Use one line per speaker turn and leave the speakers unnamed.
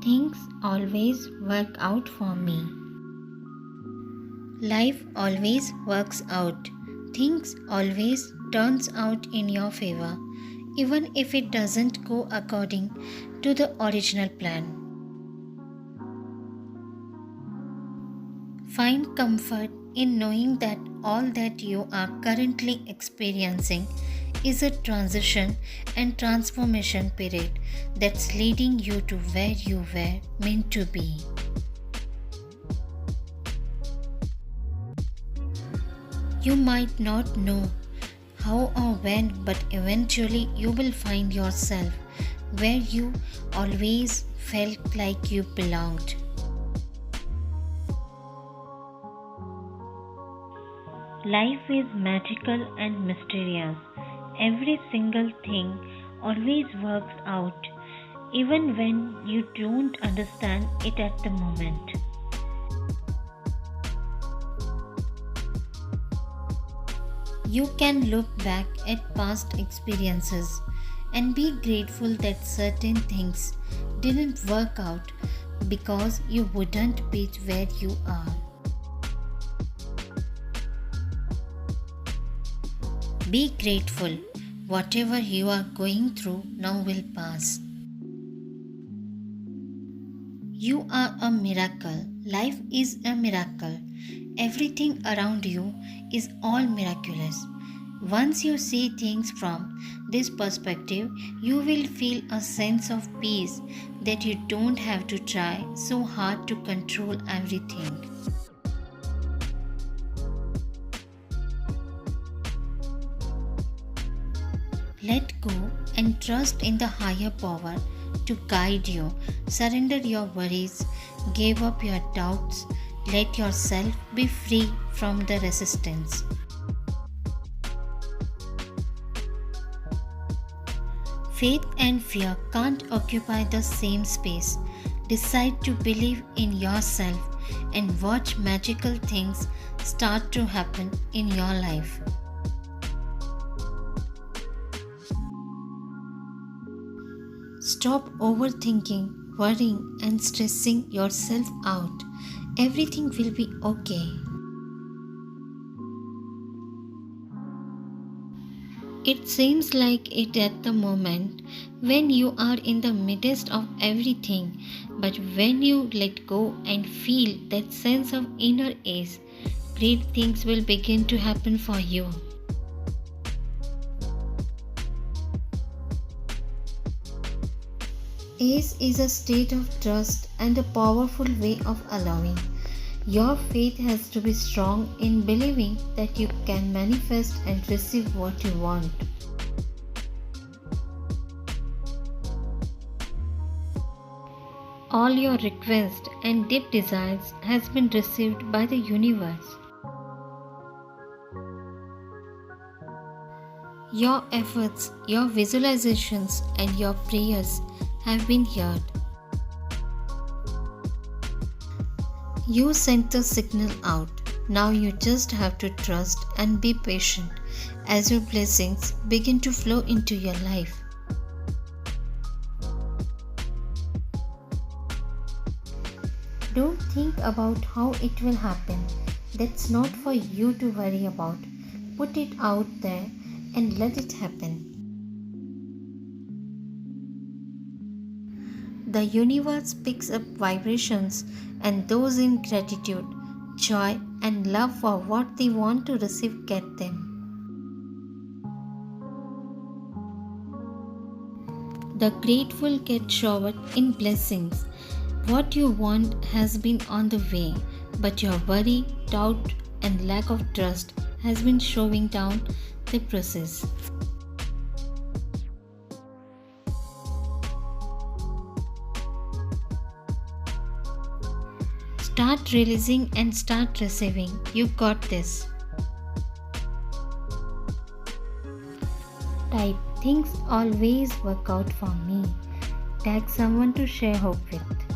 Things always work out for me. Life always works out. Things always turns out in your favor, even if it doesn't go according to the original plan. Find comfort in knowing that all that you are currently experiencing is a transition and transformation period that's leading you to where you were meant to be. You might not know how or when, but eventually you will find yourself where you always felt like you belonged. Life is magical and mysterious. Every single thing always works out, even when you don't understand it at the moment. You can look back at past experiences and be grateful that certain things didn't work out because you wouldn't be where you are. Be grateful. Whatever you are going through now will pass. You are a miracle. Life is a miracle. Everything around you is all miraculous. Once you see things from this perspective, you will feel a sense of peace that you don't have to try so hard to control everything. Let go and trust in the higher power to guide you. Surrender your worries, give up your doubts, let yourself be free from the resistance. Faith and fear can't occupy the same space. Decide to believe in yourself and watch magical things start to happen in your life. Stop overthinking, worrying, and stressing yourself out. Everything will be okay. It seems like it at the moment when you are in the midst of everything, but when you let go and feel that sense of inner ease, great things will begin to happen for you. Ease is a state of trust and a powerful way of allowing. Your faith has to be strong in believing that you can manifest and receive what you want. All your requests and deep desires has been received by the universe. Your efforts, your visualizations, and your prayers have been heard. You sent the signal out. Now you just have to trust and be patient as your blessings begin to flow into your life. Don't think about how it will happen. That's not for you to worry about. Put it out there and let it happen. The universe picks up vibrations, and those in gratitude, joy, and love for what they want to receive get them. The grateful get showered in blessings. What you want has been on the way, but your worry, doubt, and lack of trust has been slowing down the process. Start releasing and start receiving. You got this. Type things always work out for me. Tag someone to share hope with.